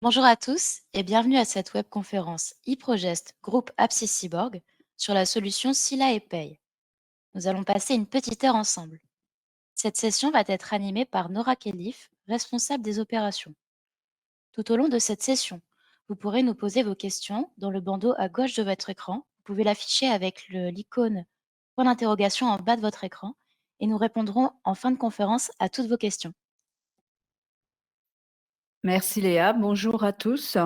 Bonjour à tous et bienvenue à cette webconférence eProgest groupe Apsis-Cyborg sur la solution Sila et Pay. Nous allons passer une petite heure ensemble. Cette session va être animée par Nora Khelif, responsable des opérations. Tout au long de cette session, vous pourrez nous poser vos questions dans le bandeau à gauche de votre écran. Vous pouvez l'afficher avec l'icône point d'interrogation en bas de votre écran et nous répondrons en fin de conférence à toutes vos questions. Merci Léa, bonjour à tous.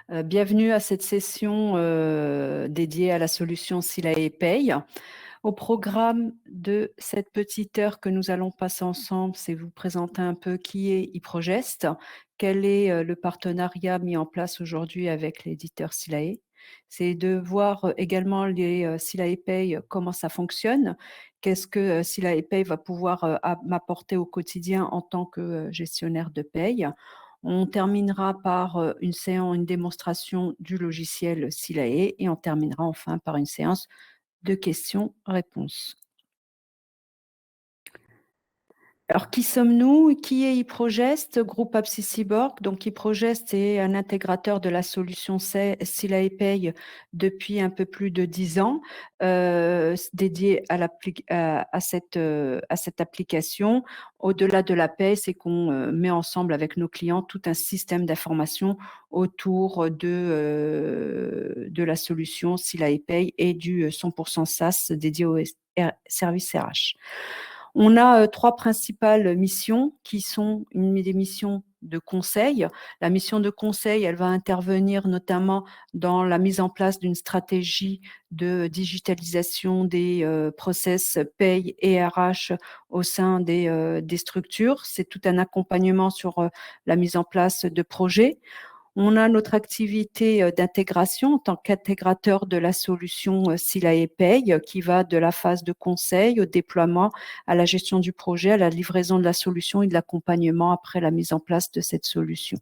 Bienvenue à cette session dédiée à la solution Sila et Pay. Au programme de cette petite heure que nous allons passer ensemble, c'est vous présenter un peu qui est eProgest, quel est le partenariat mis en place aujourd'hui avec l'éditeur Silae. C'est de voir également les Sila et Pay, comment ça fonctionne, qu'est-ce que Sila et Pay va pouvoir m'apporter au quotidien en tant que gestionnaire de paye. On terminera par une démonstration du logiciel Silae et on terminera enfin par une séance de questions-réponses. Alors, qui sommes-nous? Qui est eProgest? Groupe Apsis-Cyborg. Donc, eProgest est un intégrateur de la solution Sila et Pay depuis un peu plus de 10 ans, dédié à cette application. Au-delà de la paye, c'est qu'on met ensemble avec nos clients tout un système d'information autour de la solution Sila et Pay et du 100% SaaS dédié au service RH. On a trois principales missions qui sont des missions de conseil. La mission de conseil, elle va intervenir notamment dans la mise en place d'une stratégie de digitalisation des process paye et RH au sein des structures. C'est tout un accompagnement sur la mise en place de projets. On a notre activité d'intégration en tant qu'intégrateur de la solution Sila et Pay qui va de la phase de conseil au déploiement, à la gestion du projet, à la livraison de la solution et de l'accompagnement après la mise en place de cette solution.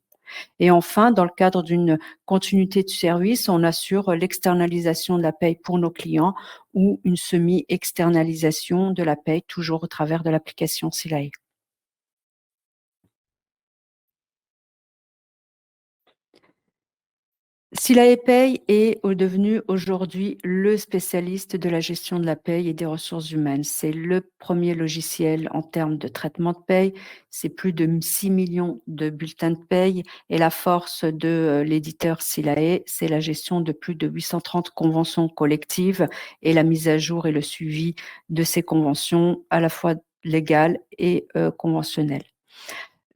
Et enfin, dans le cadre d'une continuité de service, on assure l'externalisation de la paye pour nos clients ou une semi-externalisation de la paye, toujours au travers de l'application Silae. Sila et Pay est devenu aujourd'hui le spécialiste de la gestion de la paye et des ressources humaines. C'est le premier logiciel en termes de traitement de paye. C'est plus de 6 millions de bulletins de paye. Et la force de l'éditeur Silae, c'est la gestion de plus de 830 conventions collectives et la mise à jour et le suivi de ces conventions à la fois légales et conventionnelles.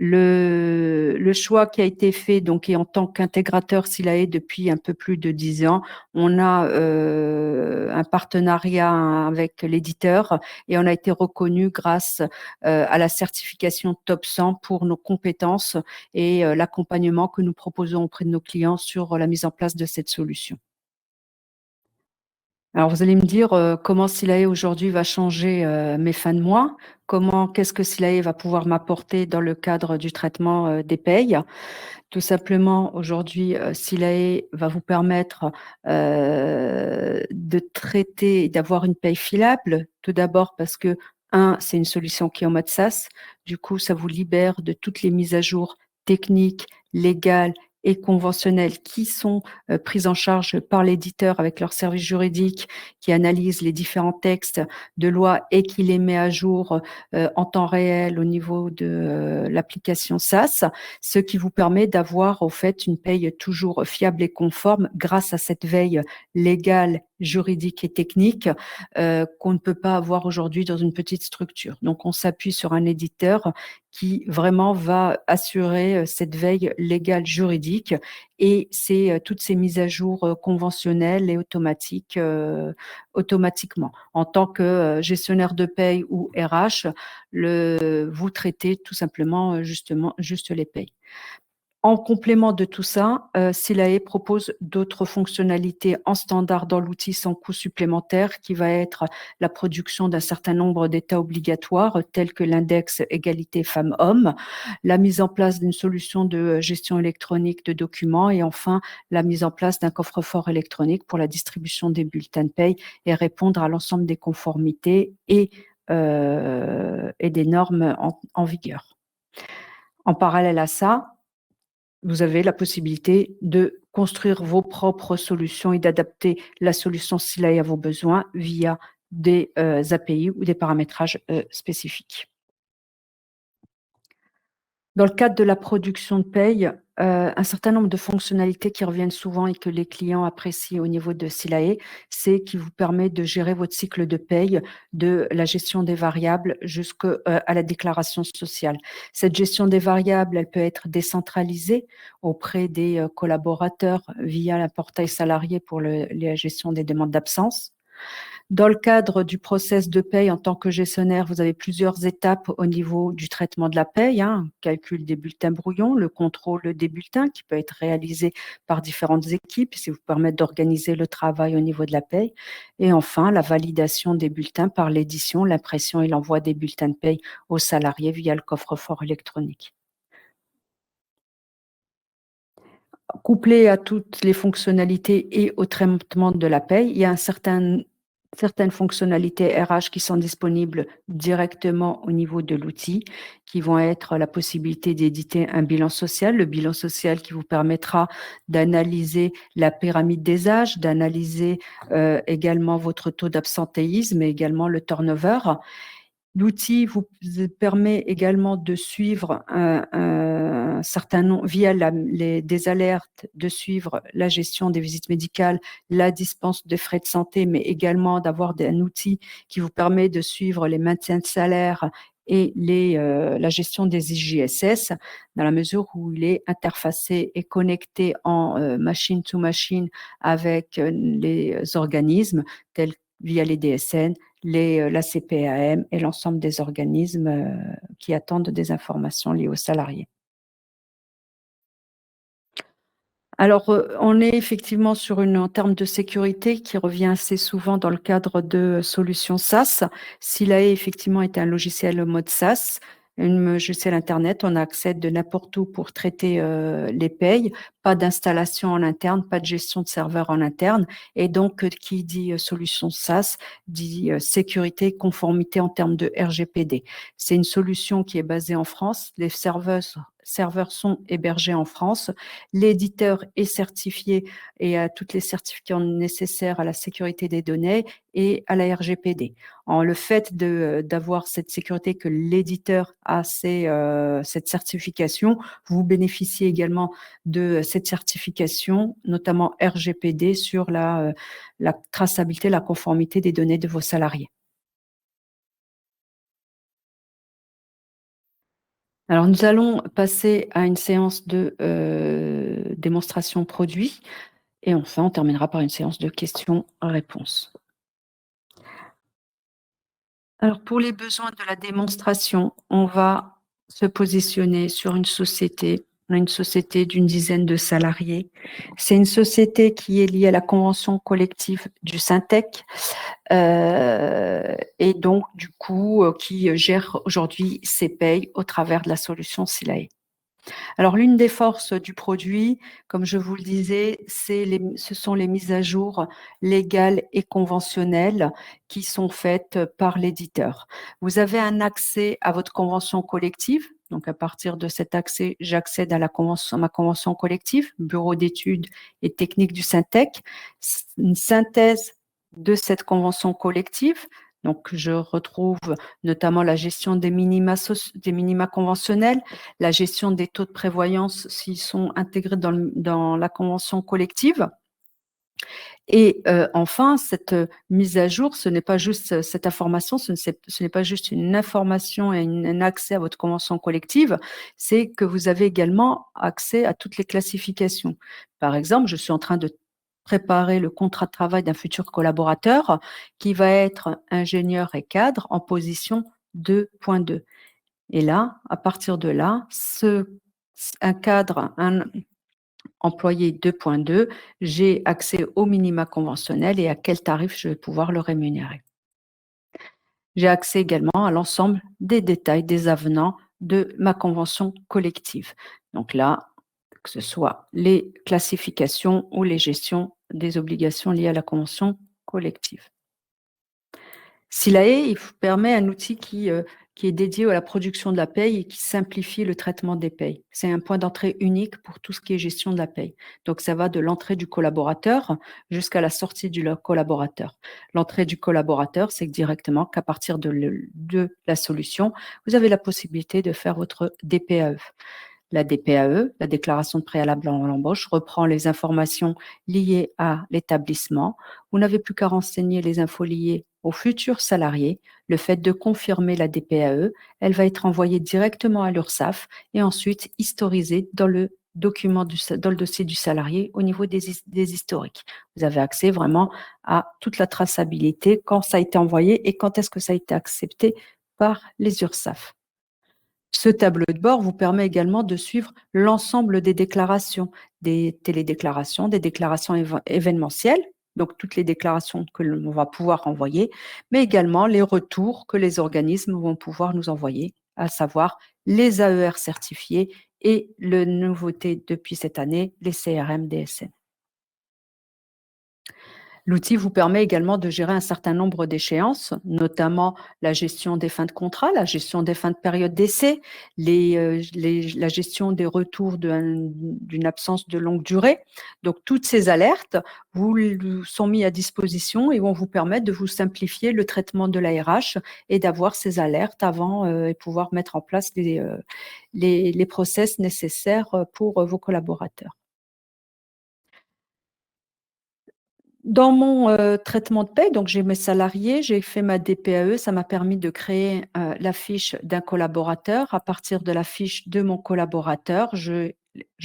Le choix qui a été fait, donc, et en tant qu'intégrateur Silae depuis un peu plus de 10 ans, on a un partenariat avec l'éditeur et on a été reconnu grâce à la certification Top 100 pour nos compétences et l'accompagnement que nous proposons auprès de nos clients sur la mise en place de cette solution. Alors, vous allez me dire comment Silae aujourd'hui va changer mes fins de mois, qu'est-ce que Silae va pouvoir m'apporter dans le cadre du traitement des payes. Tout simplement, aujourd'hui, Silae va vous permettre de traiter et d'avoir une paye filable. Tout d'abord parce que, c'est une solution qui est en mode SaaS. Du coup, ça vous libère de toutes les mises à jour techniques, légales et conventionnelles qui sont prises en charge par l'éditeur avec leur service juridique qui analyse les différents textes de loi et qui les met à jour en temps réel au niveau de l'application SaaS, ce qui vous permet d'avoir au fait une paye toujours fiable et conforme grâce à cette veille légale, juridique et technique qu'on ne peut pas avoir aujourd'hui dans une petite structure. Donc, on s'appuie sur un éditeur qui vraiment va assurer cette veille légale juridique et c'est toutes ces mises à jour conventionnelles et automatiques automatiquement. En tant que gestionnaire de paye ou RH, vous traitez tout simplement justement juste les payes. En complément de tout ça, Silae propose d'autres fonctionnalités en standard dans l'outil sans coût supplémentaire qui va être la production d'un certain nombre d'états obligatoires tels que l'index égalité femmes-hommes, la mise en place d'une solution de gestion électronique de documents et enfin la mise en place d'un coffre-fort électronique pour la distribution des bulletins de paye et répondre à l'ensemble des conformités et des normes en vigueur. En parallèle à ça, vous avez la possibilité de construire vos propres solutions et d'adapter la solution SILAE à vos besoins via des API ou des paramétrages spécifiques. Dans le cadre de la production de paye, un certain nombre de fonctionnalités qui reviennent souvent et que les clients apprécient au niveau de SILAE, c'est qui vous permet de gérer votre cycle de paye, de la gestion des variables jusqu'à la déclaration sociale. Cette gestion des variables, elle peut être décentralisée auprès des collaborateurs via un portail salarié pour la gestion des demandes d'absence. Dans le cadre du process de paye, en tant que gestionnaire, vous avez plusieurs étapes au niveau du traitement de la paye, calcul des bulletins brouillons, le contrôle des bulletins qui peut être réalisé par différentes équipes, qui vous permettent d'organiser le travail au niveau de la paye. Et enfin, la validation des bulletins par l'édition, l'impression et l'envoi des bulletins de paye aux salariés via le coffre-fort électronique. Couplé à toutes les fonctionnalités et au traitement de la paye, il y a certaines fonctionnalités RH qui sont disponibles directement au niveau de l'outil, qui vont être la possibilité d'éditer un bilan social, le bilan social qui vous permettra d'analyser la pyramide des âges, d'analyser également votre taux d'absentéisme et également le turnover. L'outil vous permet également de suivre un certain nombre, via des alertes, de suivre la gestion des visites médicales, la dispense de frais de santé, mais également d'avoir un outil qui vous permet de suivre les maintiens de salaire et la gestion des IJSS, dans la mesure où il est interfacé et connecté en machine to machine avec les organismes tels via les DSN, la CPAM et l'ensemble des organismes qui attendent des informations liées aux salariés. Alors, on est effectivement en termes de sécurité qui revient assez souvent dans le cadre de solutions SaaS. SILAE, effectivement, est un logiciel mode SaaS, un logiciel Internet. On a accès de n'importe où pour traiter les payes, pas d'installation en interne, pas de gestion de serveur en interne. Et donc, qui dit solution SaaS, dit sécurité et conformité en termes de RGPD. C'est une solution qui est basée en France. Les serveurs sont hébergés en France. L'éditeur est certifié et a toutes les certificats nécessaires à la sécurité des données et à la RGPD. Le fait d'avoir cette sécurité, que l'éditeur a cette certification, vous bénéficiez également de cette certification, notamment RGPD, sur la traçabilité, la conformité des données de vos salariés. Alors, nous allons passer à une séance de démonstration produit et enfin, on terminera par une séance de questions-réponses. Alors, pour les besoins de la démonstration, on va se positionner sur une société. On a une société d'une dizaine de salariés. C'est une société qui est liée à la convention collective du Syntec et donc, du coup, qui gère aujourd'hui ses payes au travers de la solution SILAE. Alors, l'une des forces du produit, comme je vous le disais, ce sont les mises à jour légales et conventionnelles qui sont faites par l'éditeur. Vous avez un accès à votre convention collective. Donc, à partir de cet accès, j'accède à ma convention collective, bureau d'études et techniques du Syntec, une synthèse de cette convention collective. Donc, je retrouve notamment la gestion des minima conventionnels, la gestion des taux de prévoyance s'ils sont intégrés dans la convention collective. Et enfin, cette mise à jour, ce n'est pas juste cette information, ce n'est pas juste une information et un accès à votre convention collective, c'est que vous avez également accès à toutes les classifications. Par exemple, je suis en train de préparer le contrat de travail d'un futur collaborateur qui va être ingénieur et cadre en position 2.2. Et là, à partir de là, un cadre, un employé 2.2, j'ai accès aux minima conventionnels et à quel tarif je vais pouvoir le rémunérer. J'ai accès également à l'ensemble des détails des avenants de ma convention collective. Donc là, que ce soit les classifications ou les gestions des obligations liées à la convention collective. SILAE, il vous permet un outil qui qui est dédié à la production de la paye et qui simplifie le traitement des payes. C'est un point d'entrée unique pour tout ce qui est gestion de la paye. Donc, ça va de l'entrée du collaborateur jusqu'à la sortie du collaborateur. L'entrée du collaborateur, c'est directement qu'à partir de la solution, vous avez la possibilité de faire votre DPAE. La DPAE, la déclaration de préalable à l'embauche, reprend les informations liées à l'établissement. Vous n'avez plus qu'à renseigner les infos liées aux futurs salariés. Le fait de confirmer la DPAE, elle va être envoyée directement à l'URSSAF et ensuite historisée dans le dans le dossier du salarié au niveau des historiques. Vous avez accès vraiment à toute la traçabilité, quand ça a été envoyé et quand est-ce que ça a été accepté par les URSSAF. Ce tableau de bord vous permet également de suivre l'ensemble des déclarations, des télédéclarations, des déclarations événementielles, donc toutes les déclarations que l'on va pouvoir envoyer, mais également les retours que les organismes vont pouvoir nous envoyer, à savoir les AER certifiés et la nouveauté depuis cette année, les CRM-DSN. L'outil vous permet également de gérer un certain nombre d'échéances, notamment la gestion des fins de contrat, la gestion des fins de période d'essai, la gestion des retours d'une absence de longue durée. Donc, toutes ces alertes vous sont mises à disposition et vont vous permettre de vous simplifier le traitement de la RH et d'avoir ces alertes avant et pouvoir mettre en place les process nécessaires pour vos collaborateurs. Dans mon traitement de paie, donc j'ai mes salariés, j'ai fait ma DPAE, ça m'a permis de créer la fiche d'un collaborateur. À partir de la fiche de mon collaborateur, je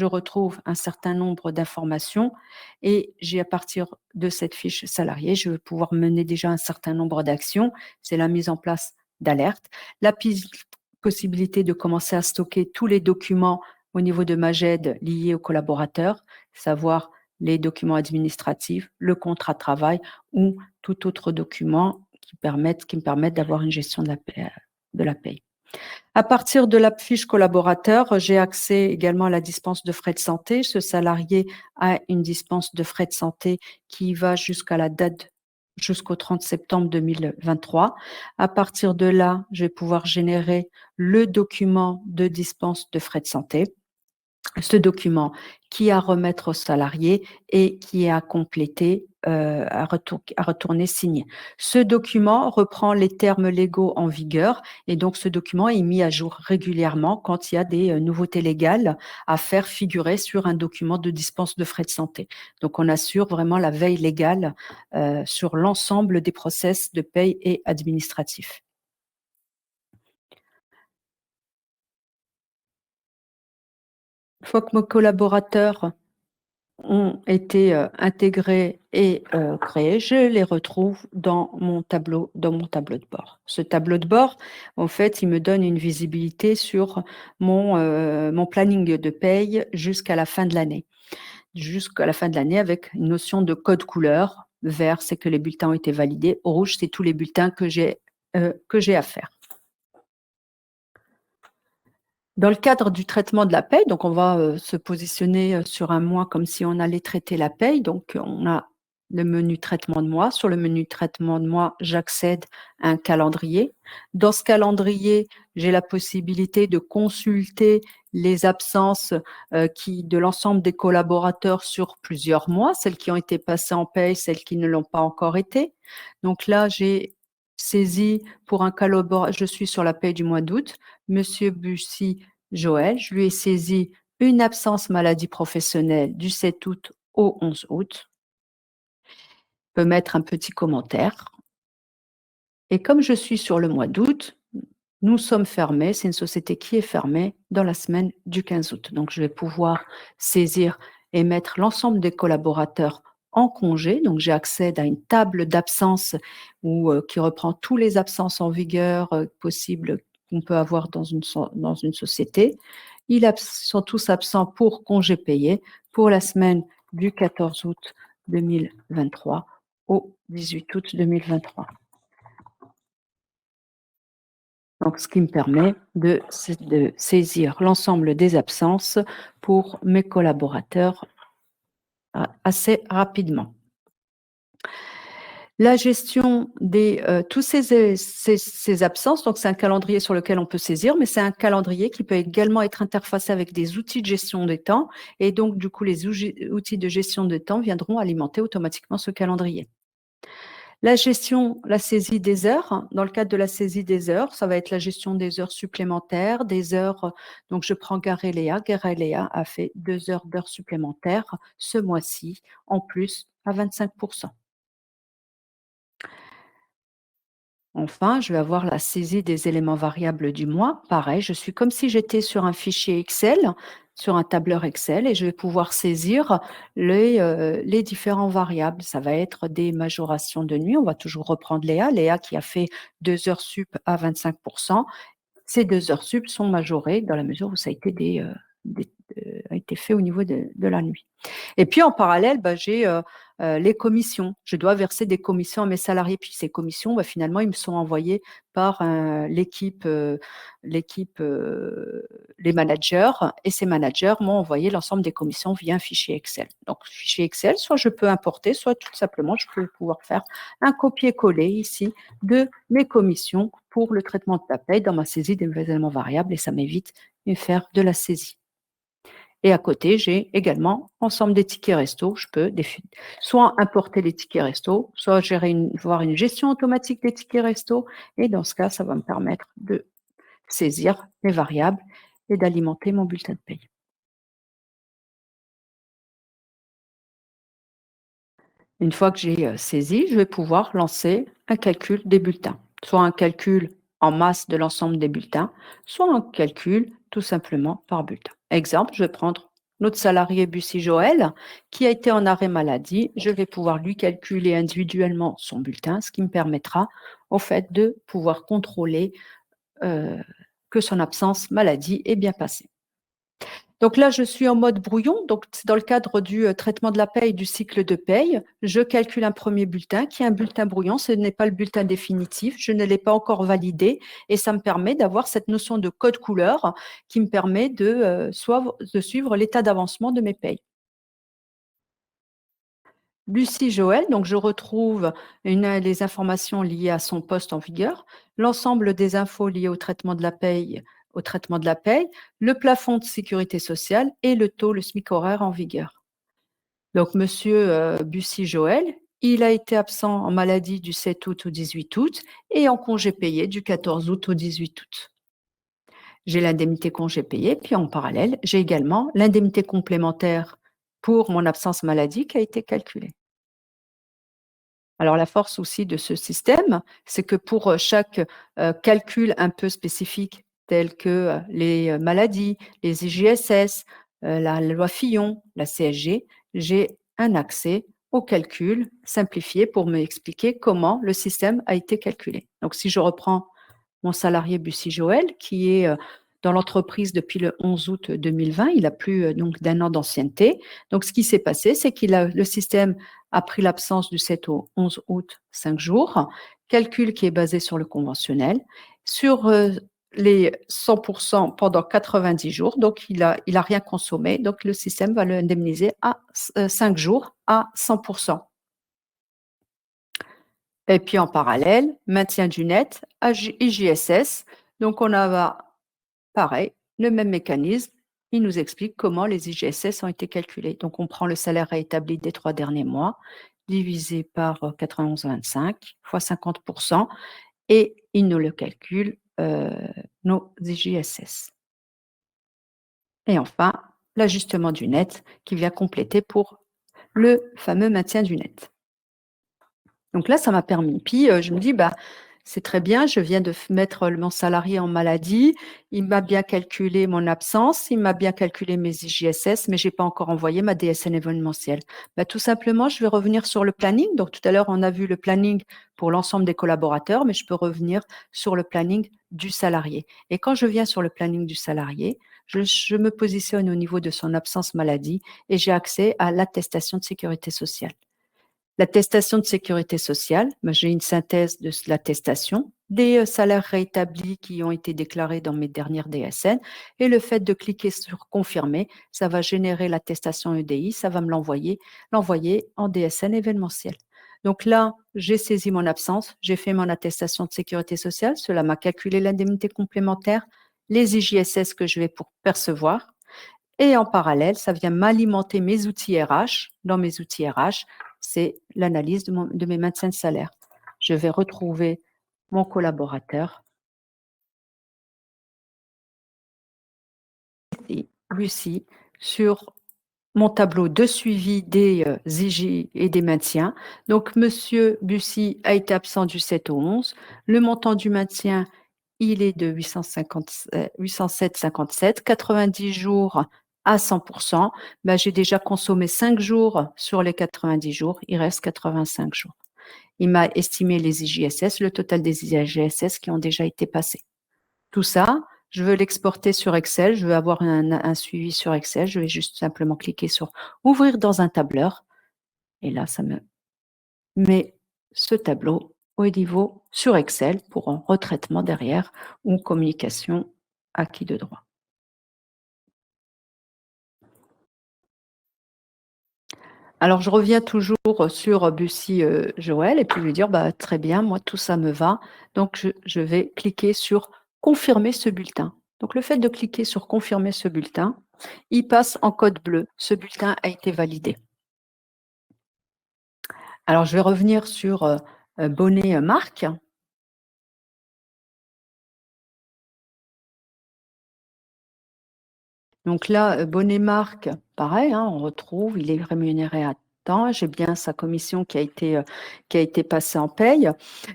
retrouve un certain nombre d'informations et j'ai à partir de cette fiche salarié, je vais pouvoir mener déjà un certain nombre d'actions. C'est la mise en place d'alertes, la possibilité de commencer à stocker tous les documents au niveau de Maged liés au collaborateur, savoir les documents administratifs, le contrat de travail ou tout autre document qui me permettent d'avoir une gestion de la paie. À partir de la fiche collaborateur, j'ai accès également à la dispense de frais de santé. Ce salarié a une dispense de frais de santé qui va jusqu'à la date jusqu'au 30 septembre 2023. À partir de là, je vais pouvoir générer le document de dispense de frais de santé. Ce document qui est à remettre au salarié et qui est à compléter, à retourner signé. Ce document reprend les termes légaux en vigueur et donc ce document est mis à jour régulièrement quand il y a des nouveautés légales à faire figurer sur un document de dispense de frais de santé. Donc on assure vraiment la veille légale sur l'ensemble des process de paye et administratifs. Une fois que mes collaborateurs ont été intégrés et créés, je les retrouve dans mon tableau de bord. Ce tableau de bord, en fait, il me donne une visibilité sur mon planning de paye jusqu'à la fin de l'année. Jusqu'à la fin de l'année avec une notion de code couleur. Vert, c'est que les bulletins ont été validés. Rouge, c'est tous les bulletins que j'ai à faire. Dans le cadre du traitement de la paye, donc on va se positionner sur un mois comme si on allait traiter la paye. Donc on a le menu traitement de mois. Sur le menu traitement de mois, j'accède à un calendrier. Dans ce calendrier, j'ai la possibilité de consulter les absences de l'ensemble des collaborateurs sur plusieurs mois, celles qui ont été passées en paye, celles qui ne l'ont pas encore été. Donc là, j'ai saisi pour un collaborateur, je suis sur la paye du mois d'août. Monsieur Bussy Joël, je lui ai saisi une absence maladie professionnelle du 7 août au 11 août. Je peux mettre un petit commentaire. Et comme je suis sur le mois d'août, nous sommes fermés, c'est une société qui est fermée dans la semaine du 15 août. Donc, je vais pouvoir saisir et mettre l'ensemble des collaborateurs en congé. Donc, j'ai accès à une table d'absence qui reprend tous les absences en vigueur possibles qu'on peut avoir dans une société. Ils sont tous absents pour congé payé pour la semaine du 14 août 2023 au 18 août 2023. Donc, ce qui me permet de saisir l'ensemble des absences pour mes collaborateurs assez rapidement. La gestion des tous ces absences, donc c'est un calendrier sur lequel on peut saisir, mais c'est un calendrier qui peut également être interfacé avec des outils de gestion des temps et donc du coup les outils de gestion de temps viendront alimenter automatiquement ce calendrier. La gestion, la saisie des heures. Dans le cadre de la saisie des heures, ça va être la gestion des heures supplémentaires, des heures. Donc, je prends Gareléa. Gareléa a fait 2 heures d'heures supplémentaires ce mois-ci, en plus à 25%. Enfin, je vais avoir la saisie des éléments variables du mois. Pareil, je suis comme si j'étais sur un fichier Excel, sur un tableur Excel, et je vais pouvoir saisir les différents variables. Ça va être des majorations de nuit. On va toujours reprendre Léa. Léa qui a fait 2 heures sup à 25%. Ces 2 heures sup sont majorées dans la mesure où ça a été, a été fait au niveau de la nuit. Et puis en parallèle, j'ai les commissions. Je dois verser des commissions à mes salariés. Puis ces commissions, finalement, ils me sont envoyées par l'équipe, les managers. Et ces managers m'ont envoyé l'ensemble des commissions via un fichier Excel. Donc, fichier Excel, soit je peux importer, soit tout simplement, je peux pouvoir faire un copier-coller ici de mes commissions pour le traitement de la paie dans ma saisie des éléments variables et ça m'évite de faire de la saisie. Et à côté, j'ai également ensemble des tickets resto. Je peux soit importer les tickets resto, soit voir une gestion automatique des tickets resto. Et dans ce cas, ça va me permettre de saisir les variables et d'alimenter mon bulletin de paie. Une fois que j'ai saisi, je vais pouvoir lancer un calcul des bulletins, soit un calcul en masse de l'ensemble des bulletins, soit un calcul tout simplement par bulletin. Exemple, je vais prendre notre salarié Bussy Joël qui a été en arrêt maladie. Je vais pouvoir lui calculer individuellement son bulletin, ce qui me permettra au fait de pouvoir contrôler que son absence maladie est bien passée. Donc là, je suis en mode brouillon. Donc, c'est dans le cadre du traitement de la paye, du cycle de paye. Je calcule un premier bulletin qui est un bulletin brouillon. Ce n'est pas le bulletin définitif. Je ne l'ai pas encore validé. Et ça me permet d'avoir cette notion de code couleur qui me permet de suivre l'état d'avancement de mes payes. Lucie Joël, donc je retrouve les informations liées à son poste en vigueur, l'ensemble des infos liées au traitement de la paye, le plafond de sécurité sociale et le taux, le SMIC horaire en vigueur. Donc, monsieur Bussy Joël, il a été absent en maladie du 7 août au 18 août et en congé payé du 14 août au 18 août. J'ai l'indemnité congé payé, puis en parallèle, j'ai également l'indemnité complémentaire pour mon absence maladie qui a été calculée. Alors la force aussi de ce système, c'est que pour chaque calcul un peu spécifique tel que les maladies, les IJSS, la loi Fillon, la CSG, j'ai un accès au calcul simplifié pour m'expliquer comment le système a été calculé. Donc si je reprends mon salarié Bussy Joël, qui est dans l'entreprise depuis le 11 août 2020. Il a plus donc d'1 an d'ancienneté. Donc, ce qui s'est passé, c'est le système a pris l'absence du 7 au 11 août, 5 jours, calcul qui est basé sur le conventionnel, sur les 100% pendant 90 jours. Donc, il a rien consommé. Donc, le système va l'indemniser à 5 jours à 100%. Et puis en parallèle, maintien du net, IJSS. Donc on a pareil, le même mécanisme. Il nous explique comment les IJSS ont été calculés. Donc on prend le salaire réétabli des 3 derniers mois, divisé par 91,25 fois 50%, et il nous le calcule, nos IJSS. Et enfin, l'ajustement du net qui vient compléter pour le fameux maintien du net. Donc là, ça m'a permis. Puis je me dis, c'est très bien, je viens de mettre mon salarié en maladie, il m'a bien calculé mon absence, il m'a bien calculé mes IJSS, mais je n'ai pas encore envoyé ma DSN événementielle. Tout simplement, je vais revenir sur le planning. Donc tout à l'heure, on a vu le planning pour l'ensemble des collaborateurs, mais je peux revenir sur le planning du salarié. Et quand je viens sur le planning du salarié, je me positionne au niveau de son absence maladie et j'ai accès à l'attestation de sécurité sociale. L'attestation de sécurité sociale, j'ai une synthèse de l'attestation, des salaires réétablis qui ont été déclarés dans mes dernières DSN et le fait de cliquer sur confirmer, ça va générer l'attestation EDI, ça va me l'envoyer en DSN événementiel. Donc là, j'ai saisi mon absence, j'ai fait mon attestation de sécurité sociale, cela m'a calculé l'indemnité complémentaire, les IJSS que je vais pour percevoir. Et en parallèle, ça vient m'alimenter mes outils RH. Dans mes outils RH, c'est l'analyse de mes maintiens de salaire. Je vais retrouver mon collaborateur, Lucie, sur mon tableau de suivi des IJ et des maintiens. Donc, Monsieur Bussy a été absent du 7 au 11. Le montant du maintien, il est de 807,57, 90 jours à 100%. Ben, j'ai déjà consommé 5 jours sur les 90 jours, il reste 85 jours. Il m'a estimé les IJSS, le total des IJSS qui ont déjà été passés. Tout ça, je veux l'exporter sur Excel, je veux avoir un suivi sur Excel, je vais juste simplement cliquer sur ouvrir dans un tableur et là, ça me met ce tableau au niveau sur Excel pour un retraitement derrière ou communication acquis de droit. Alors, je reviens toujours sur Bussy Joël et puis lui dire bah, très bien, moi tout ça me va. Donc, je vais cliquer sur confirmer ce bulletin. Donc, le fait de cliquer sur confirmer ce bulletin, il passe en code bleu. Ce bulletin a été validé. Alors, je vais revenir sur bonnet marque. Donc là, bonnet marque, pareil, hein, on retrouve, il est rémunéré à temps. J'ai bien sa commission qui a été passée en paye.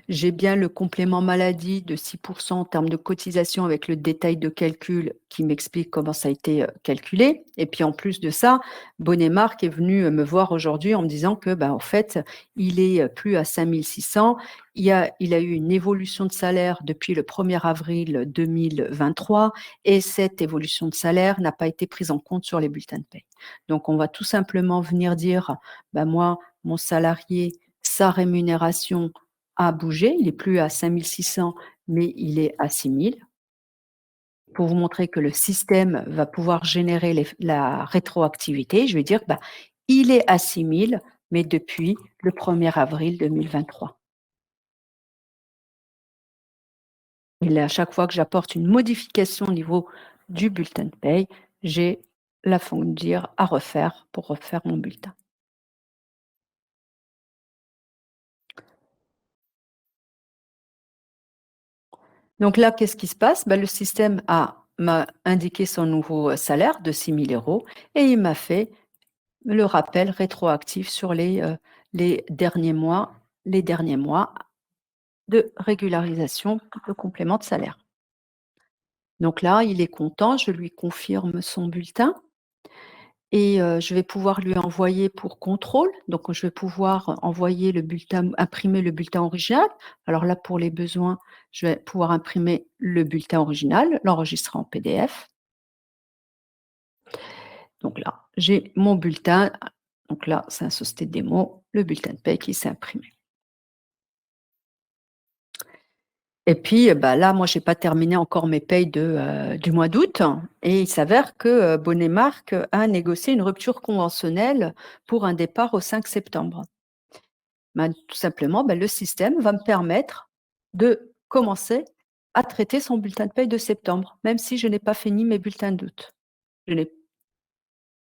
J'ai bien le complément maladie de 6% en termes de cotisation avec le détail de calcul qui m'explique comment ça a été calculé. Et puis en plus de ça, bonnet marque est venu me voir aujourd'hui en me disant que, en fait, il est plus à 5600. Il a eu une évolution de salaire depuis le 1er avril 2023 et cette évolution de salaire n'a pas été prise en compte sur les bulletins de paie. Donc, on va tout simplement venir dire, moi, mon salarié, sa rémunération a bougé, il n'est plus à 5600, mais il est à 6000. Pour vous montrer que le système va pouvoir générer la rétroactivité, je vais dire, il est à 6000, mais depuis le 1er avril 2023. Et là, à chaque fois que j'apporte une modification au niveau du bulletin de paye, j'ai la fonction dire à refaire pour refaire mon bulletin. Donc là, qu'est-ce qui se passe? Le système m'a indiqué son nouveau salaire de 6 000 € et il m'a fait le rappel rétroactif sur les derniers mois de régularisation de complément de salaire. Donc là, il est content, je lui confirme son bulletin. Et je vais pouvoir lui envoyer pour contrôle. Donc, je vais pouvoir envoyer le bulletin, imprimer le bulletin original. Alors là, pour les besoins, je vais pouvoir imprimer le bulletin original, l'enregistrer en PDF. Donc là, j'ai mon bulletin. Donc là, c'est un société de démo, le bulletin de paie qui s'est imprimé. Et puis, là, moi, je n'ai pas terminé encore mes payes du mois d'août. Et il s'avère que Bonnet Marque a négocié une rupture conventionnelle pour un départ au 5 septembre. Tout simplement, le système va me permettre de commencer à traiter son bulletin de paie de septembre, même si je n'ai pas fini mes bulletins d'août. Je n'ai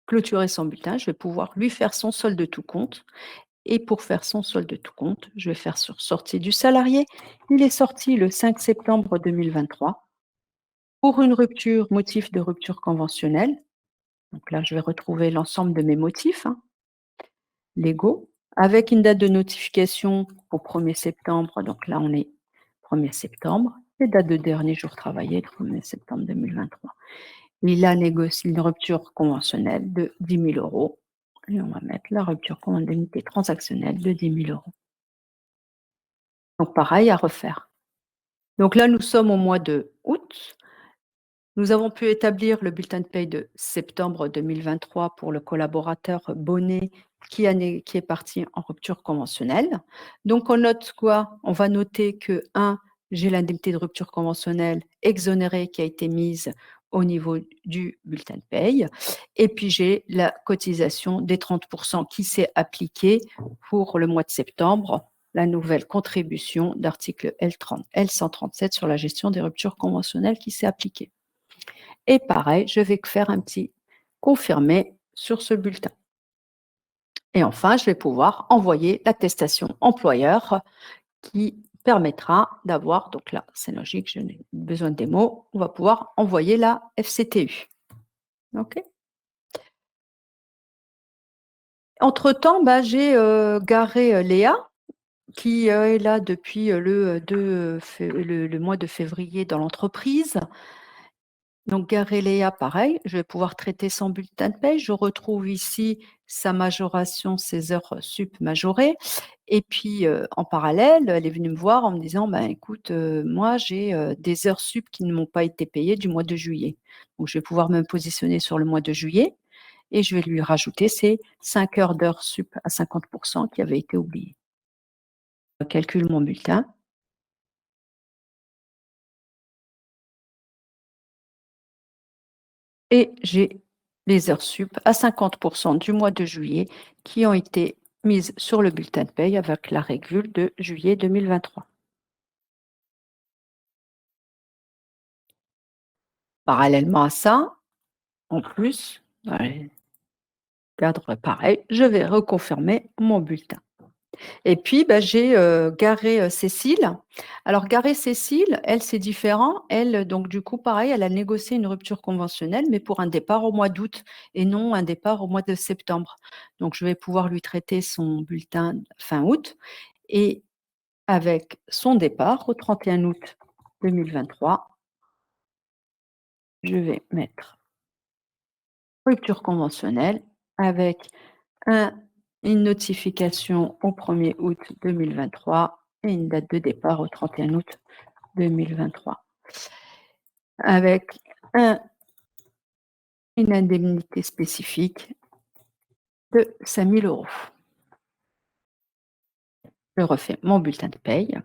clôturé son bulletin, je vais pouvoir lui faire son solde de tout compte. Et pour faire son solde de tout compte, je vais faire sur sortie du salarié. Il est sorti le 5 septembre 2023 pour une rupture, motif de rupture conventionnelle. Donc là, je vais retrouver l'ensemble de mes motifs légaux avec une date de notification au 1er septembre. Donc là, on est 1er septembre et date de dernier jour travaillé, 1er septembre 2023. Il a négocié une rupture conventionnelle de 10 000 € et on va mettre la rupture d'indemnité transactionnelle de 10 000 €. Donc pareil, à refaire. Donc là, nous sommes au mois de août. Nous avons pu établir le bulletin de paie de septembre 2023 pour le collaborateur Bonnet qui est parti en rupture conventionnelle. Donc, on note quoi? On va noter que 1, j'ai l'indemnité de rupture conventionnelle exonérée qui a été mise au niveau du bulletin de paye. Et puis, j'ai la cotisation des 30% qui s'est appliquée pour le mois de septembre, la nouvelle contribution d'article L137 sur la gestion des ruptures conventionnelles qui s'est appliquée. Et pareil, je vais faire un petit confirmer sur ce bulletin. Et enfin, je vais pouvoir envoyer l'attestation employeur qui permettra d'avoir, donc là, c'est logique, je n'ai besoin de démo, on va pouvoir envoyer la FCTU. OK. Entre-temps, bah, j'ai garé Léa, qui est là depuis le mois de février dans l'entreprise. Donc, Gareléa, pareil, je vais pouvoir traiter son bulletin de paye. Je retrouve ici sa majoration, ses heures sup majorées. Et puis, en parallèle, elle est venue me voir en me disant, ben, écoute, moi, j'ai des heures sup qui ne m'ont pas été payées du mois de juillet. Donc, je vais pouvoir me positionner sur le mois de juillet et je vais lui rajouter ces 5 heures d'heures sup à 50% qui avaient été oubliées. Je calcule mon bulletin. Et j'ai les heures sup à 50% du mois de juillet qui ont été mises sur le bulletin de paye avec la régule de juillet 2023. Parallèlement à ça, en plus, cadre pareil, je vais reconfirmer mon bulletin. Et puis, bah, j'ai garé Cécile. Alors, garé Cécile, elle, c'est différent. Elle, donc, du coup, pareil, elle a négocié une rupture conventionnelle, mais pour un départ au mois d'août et non un départ au mois de septembre. Donc, je vais pouvoir lui traiter son bulletin fin août et avec son départ au 31 août 2023, je vais mettre rupture conventionnelle avec une notification au 1er août 2023 et une date de départ au 31 août 2023, avec une indemnité spécifique de 5 000 euros. Je refais mon bulletin de paye.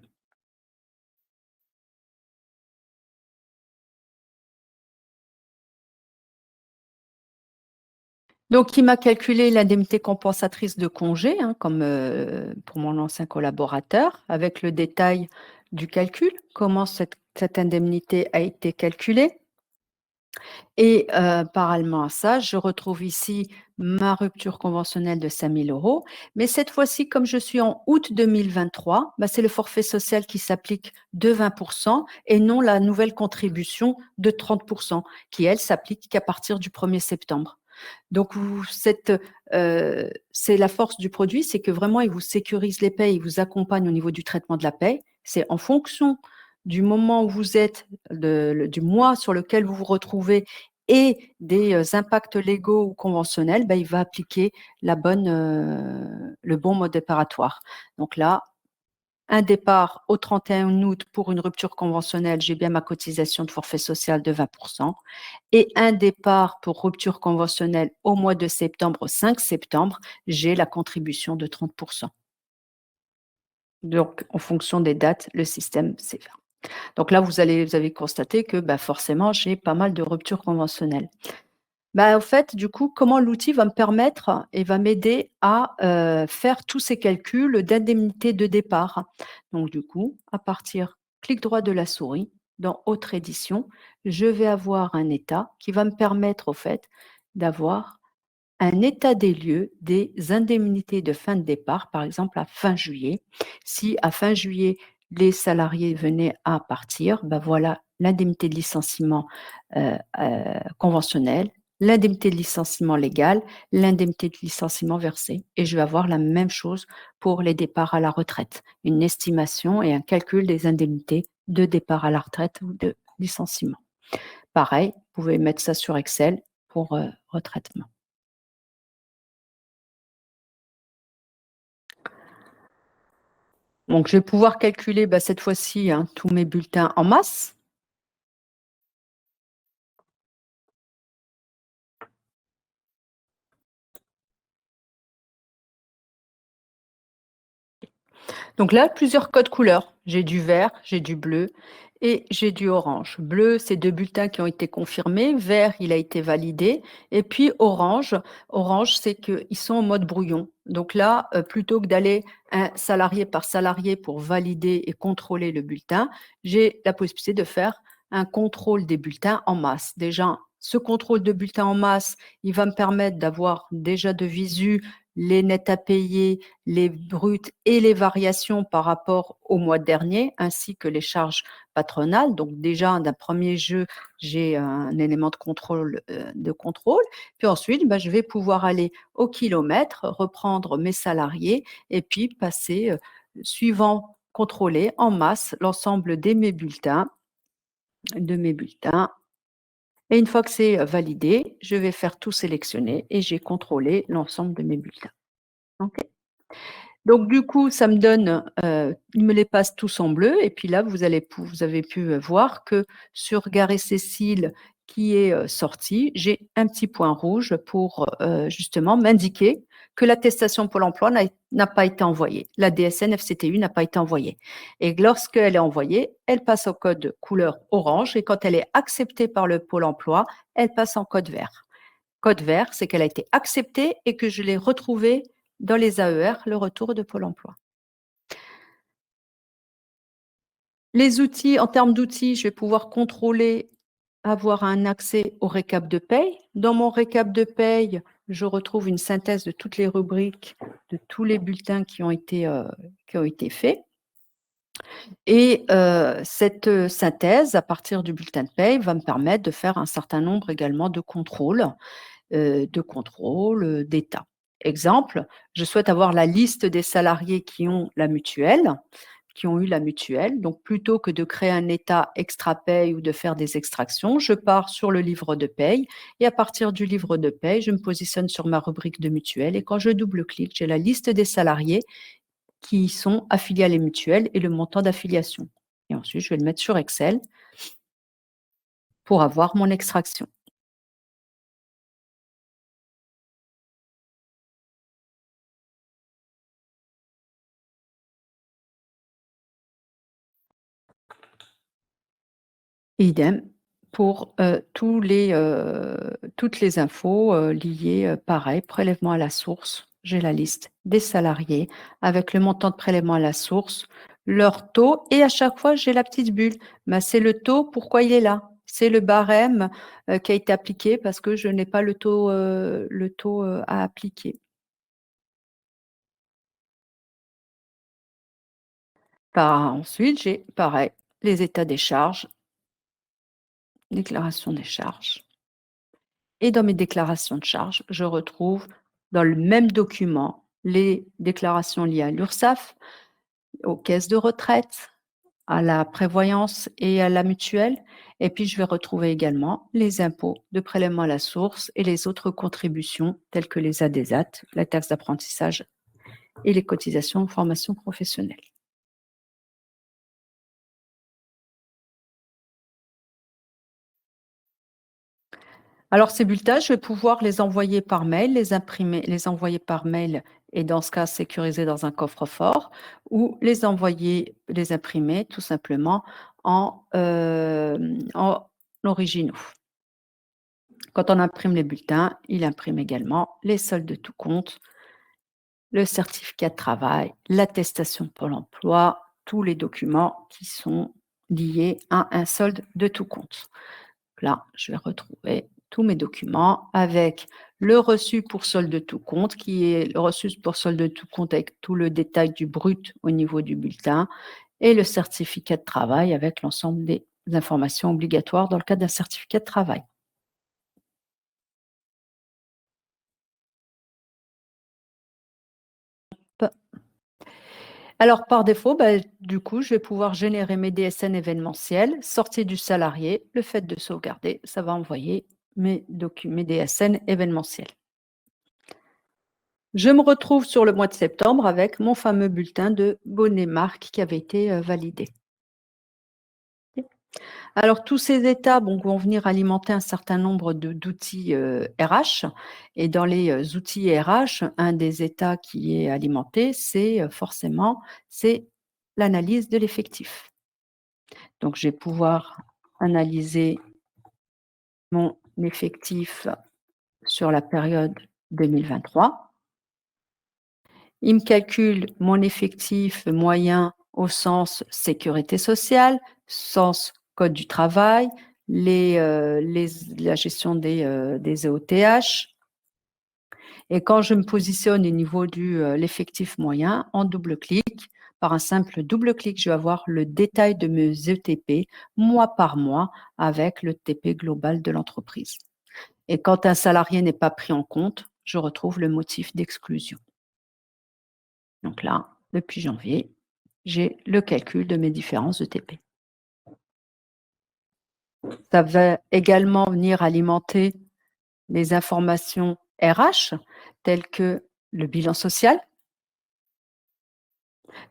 Donc, il m'a calculé l'indemnité compensatrice de congé, hein, comme pour mon ancien collaborateur, avec le détail du calcul, comment cette indemnité a été calculée. Et parallèlement à ça, je retrouve ici ma rupture conventionnelle de 5 000 euros. Mais cette fois-ci, comme je suis en août 2023, bah, c'est le forfait social qui s'applique de 20% et non la nouvelle contribution de 30% qui, elle, s'applique qu'à partir du 1er septembre. Donc, c'est la force du produit, c'est que vraiment, il vous sécurise les paies, il vous accompagne au niveau du traitement de la paie. C'est en fonction du moment où vous êtes, du mois sur lequel vous vous retrouvez et des impacts légaux ou conventionnels, ben, il va appliquer le bon mode opératoire. Donc là, un départ au 31 août pour une rupture conventionnelle, j'ai bien ma cotisation de forfait social de 20%. Et un départ pour rupture conventionnelle au mois de septembre, au 5 septembre, j'ai la contribution de 30%. Donc, en fonction des dates, le système sait faire. Donc là, vous avez constaté que bah, forcément, j'ai pas mal de ruptures conventionnelles. Bah, en fait, du coup, comment l'outil va me permettre et va m'aider à faire tous ces calculs d'indemnité de départ. Donc, du coup, à partir, clic droit de la souris, dans Autre édition, je vais avoir un état qui va me permettre, au fait, d'avoir un état des lieux des indemnités de fin de départ, par exemple à fin juillet. Si à fin juillet, les salariés venaient à partir, ben voilà l'indemnité de licenciement conventionnelle, l'indemnité de licenciement légal, l'indemnité de licenciement versée. Et je vais avoir la même chose pour les départs à la retraite, une estimation et un calcul des indemnités de départ à la retraite ou de licenciement. Pareil, vous pouvez mettre ça sur Excel pour retraitement. Donc, je vais pouvoir calculer bah, cette fois-ci tous mes bulletins en masse. Donc là, plusieurs codes couleurs. J'ai du vert, j'ai du bleu et j'ai du orange. Bleu, c'est 2 bulletins qui ont été confirmés. Vert, il a été validé et puis orange, c'est qu'ils sont en mode brouillon. Donc là, plutôt que d'aller un salarié par salarié pour valider et contrôler le bulletin, j'ai la possibilité de faire un contrôle des bulletins en masse. Déjà, ce contrôle de bulletins en masse, il va me permettre d'avoir déjà de visu les nets à payer, les bruts et les variations par rapport au mois dernier, ainsi que les charges patronales. Donc déjà, d'un premier jeu, j'ai un élément de contrôle. Puis ensuite, je vais pouvoir aller au kilomètre, reprendre mes salariés et puis passer, suivant, contrôler en masse l'ensemble de mes bulletins. Et une fois que c'est validé, je vais faire tout sélectionner et j'ai contrôlé l'ensemble de mes bulletins. OK. Donc du coup, ça me donne, il me les passe tous en bleu et puis là, vous avez pu, voir que sur Gare Cécile qui est, sorti, j'ai un petit point rouge pour, justement m'indiquer que l'attestation Pôle emploi n'a pas été envoyée. La DSN FCTU n'a pas été envoyée et lorsqu'elle est envoyée, elle passe au code couleur orange et quand elle est acceptée par le Pôle emploi, elle passe en code vert. Code vert, c'est qu'elle a été acceptée et que je l'ai retrouvée dans les AER, le retour de Pôle emploi. Les outils, en termes d'outils, je vais pouvoir contrôler, avoir un accès au récap de paye. Dans mon récap de paye, je retrouve une synthèse de toutes les rubriques, de tous les bulletins qui ont été faits. Et cette synthèse, à partir du bulletin de paye, va me permettre de faire un certain nombre également de contrôles d'état. Exemple, je souhaite avoir la liste des salariés qui ont eu la mutuelle. Donc, plutôt que de créer un état extra-paye ou de faire des extractions, je pars sur le livre de paye et à partir du livre de paye, je me positionne sur ma rubrique de mutuelle et quand je double-clique, j'ai la liste des salariés qui sont affiliés à les mutuelles et le montant d'affiliation. Et ensuite, je vais le mettre sur Excel pour avoir mon extraction. Idem pour, toutes les infos, liées, pareil, prélèvement à la source. J'ai la liste des salariés avec le montant de prélèvement à la source, leur taux et à chaque fois, j'ai la petite bulle. C'est le taux, pourquoi il est là? C'est le barème, qui a été appliqué parce que je n'ai pas le taux, à appliquer. Ensuite, j'ai pareil, les états des charges, déclaration des charges. Et dans mes déclarations de charges, je retrouve dans le même document les déclarations liées à l'URSSAF, aux caisses de retraite, à la prévoyance et à la mutuelle. Et puis, je vais retrouver également les impôts de prélèvement à la source et les autres contributions telles que les ADESAT, la taxe d'apprentissage et les cotisations de formation professionnelle. Alors ces bulletins, je vais pouvoir les envoyer par mail, les imprimer, les envoyer par mail et dans ce cas sécuriser dans un coffre-fort ou les imprimer tout simplement en originaux. Quand on imprime les bulletins, il imprime également les soldes de tout compte, le certificat de travail, l'attestation Pôle emploi, tous les documents qui sont liés à un solde de tout compte. Là, je vais retrouver tous mes documents avec le reçu pour solde de tout compte, qui est le reçu pour solde de tout compte avec tout le détail du brut au niveau du bulletin, et le certificat de travail avec l'ensemble des informations obligatoires dans le cadre d'un certificat de travail. Alors, par défaut, du coup, je vais pouvoir générer mes DSN événementiels, sortir du salarié, le fait de sauvegarder, ça va envoyer mes DSN événementiels. Je me retrouve sur le mois de septembre avec mon fameux bulletin de bonnet-marque qui avait été, validé. Alors tous ces états, vont venir alimenter un certain nombre d'outils, RH et dans les, outils RH, un des états qui est alimenté, c'est, forcément, c'est l'analyse de l'effectif. Donc, je vais pouvoir analyser mon effectif sur la période 2023. Il me calcule mon effectif moyen au sens sécurité sociale, sens code du travail, la gestion des EOTH. Et quand je me positionne au niveau de l'effectif moyen, en double-clic, par un simple double-clic, je vais avoir le détail de mes ETP mois par mois avec le TP global de l'entreprise. Et quand un salarié n'est pas pris en compte, je retrouve le motif d'exclusion. Donc là, depuis janvier, j'ai le calcul de mes différents ETP. Ça va également venir alimenter les informations RH, telles que le bilan social.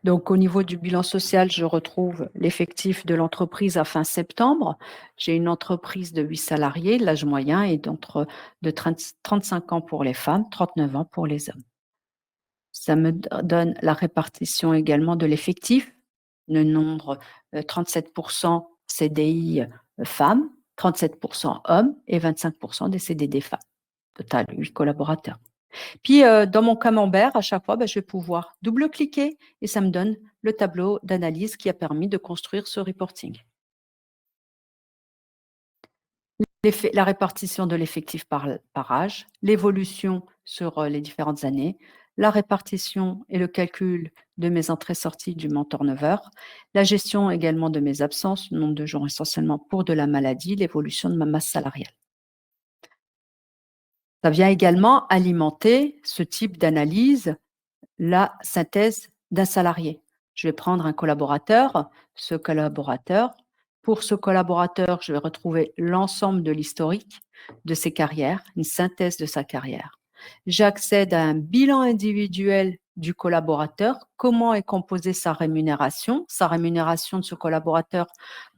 Donc, au niveau du bilan social, je retrouve l'effectif de l'entreprise à fin septembre. J'ai une entreprise de 8 salariés, l'âge moyen est de 35 ans pour les femmes, 39 ans pour les hommes. Ça me donne la répartition également de l'effectif, le nombre 37% CDI femmes, 37% hommes et 25% des CDD femmes. Total, 8 collaborateurs. Puis, dans mon camembert, à chaque fois, je vais pouvoir double-cliquer et ça me donne le tableau d'analyse qui a permis de construire ce reporting. La répartition de l'effectif par âge, l'évolution sur les différentes années, la répartition et le calcul de mes entrées-sorties du mon turnover, la gestion également de mes absences, nombre de jours essentiellement pour de la maladie, l'évolution de ma masse salariale. Ça vient également alimenter ce type d'analyse, la synthèse d'un salarié. Je vais prendre un collaborateur, pour ce collaborateur, je vais retrouver l'ensemble de l'historique de ses carrières, une synthèse de sa carrière. J'accède à un bilan individuel du collaborateur, comment est composée sa rémunération de ce collaborateur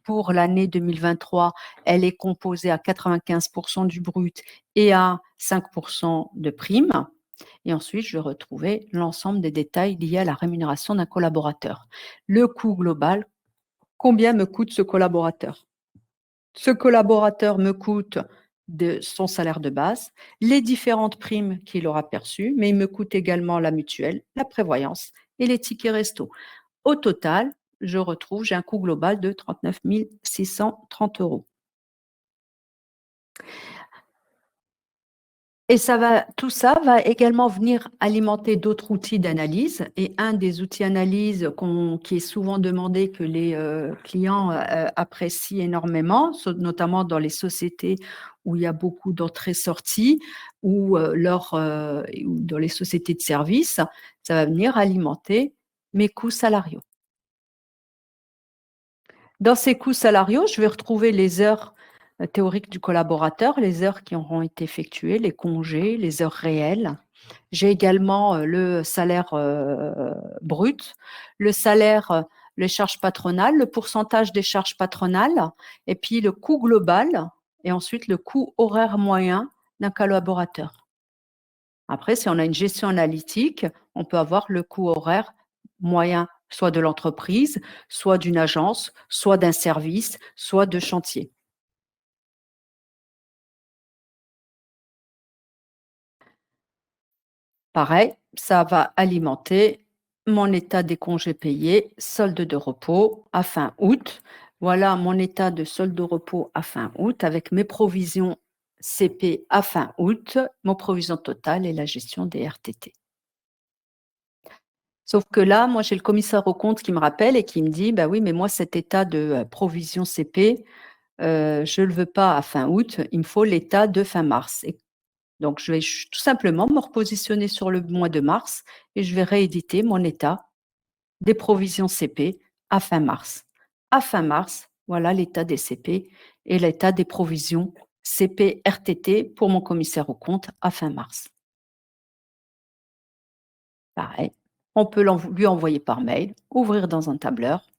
pour l'année 2023, elle est composée à 95% du brut et à 5% de prime. Et ensuite, je vais retrouver l'ensemble des détails liés à la rémunération d'un collaborateur. Le coût global, combien me coûte ce collaborateur? Ce collaborateur me coûte de son salaire de base, les différentes primes qu'il aura perçues, mais il me coûte également la mutuelle, la prévoyance et les tickets resto. Au total, j'ai un coût global de 39 630 €. Et tout ça va également venir alimenter d'autres outils d'analyse. Et un des outils d'analyse qui est souvent demandé, que les clients apprécient énormément, notamment dans les sociétés où il y a beaucoup d'entrées-sorties ou dans les sociétés de services, ça va venir alimenter mes coûts salariaux. Dans ces coûts salariaux, je vais retrouver les heures théoriques du collaborateur, les heures qui auront été effectuées, les congés, les heures réelles. J'ai également le salaire brut, le salaire, les charges patronales, le pourcentage des charges patronales et puis le coût global et ensuite le coût horaire moyen d'un collaborateur. Après, si on a une gestion analytique, on peut avoir le coût horaire moyen, soit de l'entreprise, soit d'une agence, soit d'un service, soit de chantier. Pareil, ça va alimenter mon état des congés payés, solde de repos à fin août. Voilà mon état de solde de repos à fin août avec mes provisions CP à fin août, mon provision totale et la gestion des RTT. Sauf que là, moi, j'ai le commissaire aux comptes qui me rappelle et qui me dit: «Bah oui, mais moi, cet état de provision CP, je ne le veux pas à fin août, il me faut l'état de fin mars». Et donc, je vais tout simplement me repositionner sur le mois de mars et je vais rééditer mon état des provisions CP à fin mars. À fin mars, voilà l'état des CP et l'état des provisions CP RTT pour mon commissaire aux comptes à fin mars. Pareil, on peut lui envoyer par mail, ouvrir dans un tableur.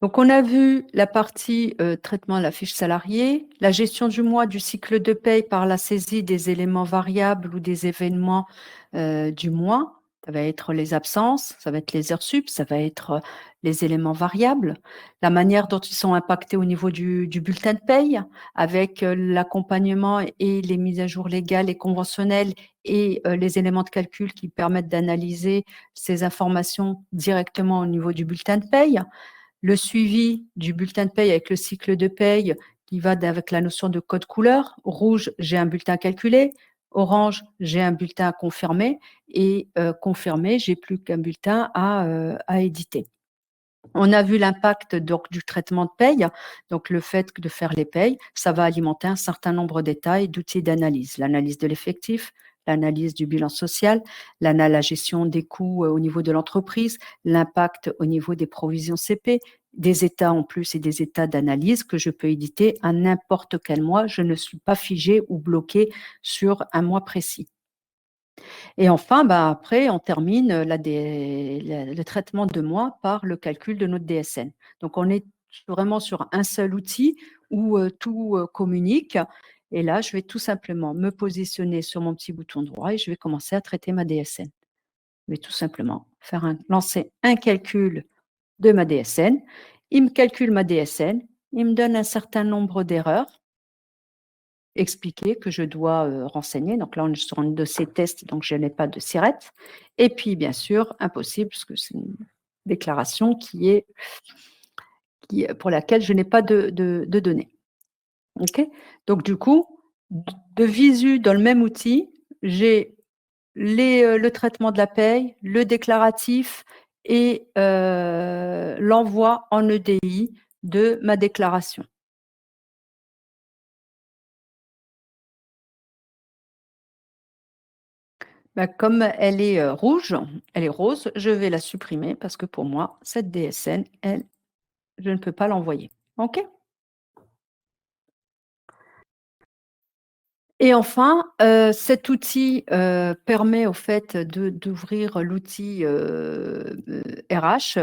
Donc, on a vu la partie traitement de la fiche salariée, la gestion du mois du cycle de paye par la saisie des éléments variables ou des événements du mois. Ça va être les absences, ça va être les heures sup, ça va être les éléments variables, la manière dont ils sont impactés au niveau du bulletin de paye, avec l'accompagnement et les mises à jour légales et conventionnelles et les éléments de calcul qui permettent d'analyser ces informations directement au niveau du bulletin de paye. Le suivi du bulletin de paye avec le cycle de paye qui va avec la notion de code couleur. Rouge, j'ai un bulletin calculé. Orange, j'ai un bulletin à confirmer. Et confirmé, j'ai plus qu'un bulletin à éditer. On a vu l'impact du traitement de paye, donc le fait de faire les payes, ça va alimenter un certain nombre d'états et d'outils d'analyse. L'analyse de l'effectif, l'analyse du bilan social, la gestion des coûts au niveau de l'entreprise, l'impact au niveau des provisions CP, des états en plus et des états d'analyse que je peux éditer à n'importe quel mois. Je ne suis pas figée ou bloquée sur un mois précis. Et enfin, après, on termine le traitement de mois par le calcul de notre DSN. Donc, on est vraiment sur un seul outil où tout communique. Et là, je vais tout simplement me positionner sur mon petit bouton droit et je vais commencer à traiter ma DSN. Je vais tout simplement lancer un calcul de ma DSN. Il me calcule ma DSN. Il me donne un certain nombre d'erreurs expliquer que je dois renseigner. Donc là, on est sur un dossier test, donc je n'ai pas de SIRET. Et puis, bien sûr, impossible, parce que c'est une déclaration pour laquelle je n'ai pas de données. OK? Donc, du coup, de visu dans le même outil, j'ai le traitement de la paye, le déclaratif et l'envoi en EDI de ma déclaration. Comme elle est rouge, elle est rose, je vais la supprimer parce que pour moi, cette DSN, je ne peux pas l'envoyer. OK? Et enfin, cet outil permet au fait d'ouvrir l'outil RH,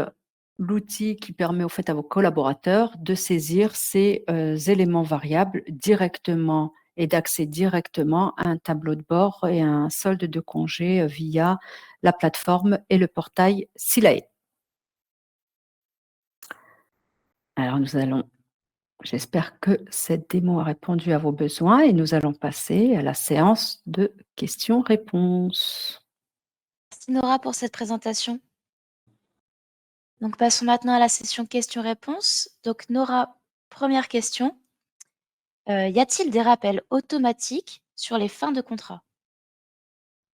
l'outil qui permet au fait à vos collaborateurs de saisir ces éléments variables directement et d'accéder directement à un tableau de bord et à un solde de congé via la plateforme et le portail Silae. Alors j'espère que cette démo a répondu à vos besoins et nous allons passer à la séance de questions-réponses. Merci Nora pour cette présentation. Donc passons maintenant à la session questions-réponses. Donc Nora, première question. Y a-t-il des rappels automatiques sur les fins de contrat?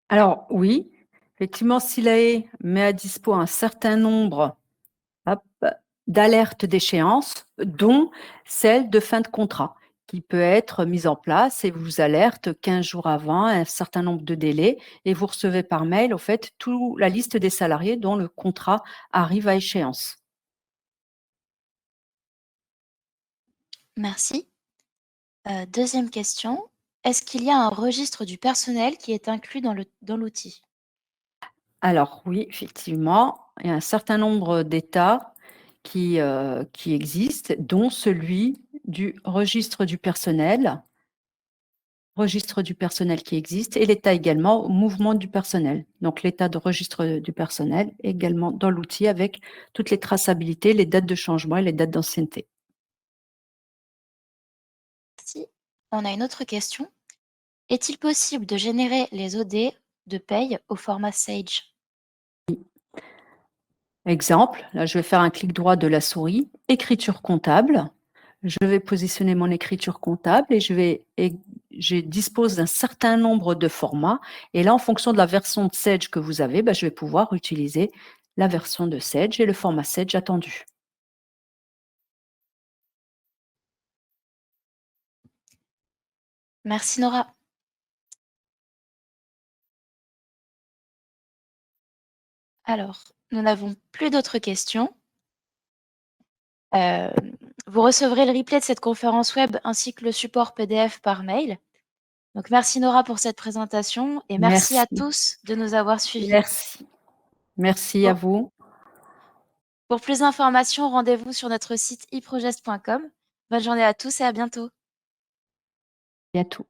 Alors oui, effectivement, Silae met à dispo un certain nombre d'alertes d'échéance, dont celle de fin de contrat, qui peut être mise en place et vous alerte 15 jours avant un certain nombre de délais et vous recevez par mail, au fait, toute la liste des salariés dont le contrat arrive à échéance. Merci. Deuxième question. Est-ce qu'il y a un registre du personnel qui est inclus dans l'outil? Alors oui, effectivement, il y a un certain nombre d'États qui existent, dont celui du registre du personnel qui existe et l'État également au mouvement du personnel. Donc l'état de registre du personnel également dans l'outil avec toutes les traçabilités, les dates de changement et les dates d'ancienneté. Merci. On a une autre question. Est-il possible de générer les OD de paye au format Sage? Exemple, là je vais faire un clic droit de la souris, écriture comptable. Je vais positionner mon écriture comptable et je dispose d'un certain nombre de formats. Et là, en fonction de la version de Sage que vous avez, je vais pouvoir utiliser la version de Sage et le format Sage attendu. Merci Nora. Alors, nous n'avons plus d'autres questions. Vous recevrez le replay de cette conférence web ainsi que le support PDF par mail. Donc merci Nora pour cette présentation et merci à Merci. tous de nous avoir suivis. Merci. Merci à vous. Pour plus d'informations, rendez-vous sur notre site eprogest.com. Bonne journée à tous et à bientôt. Bientôt.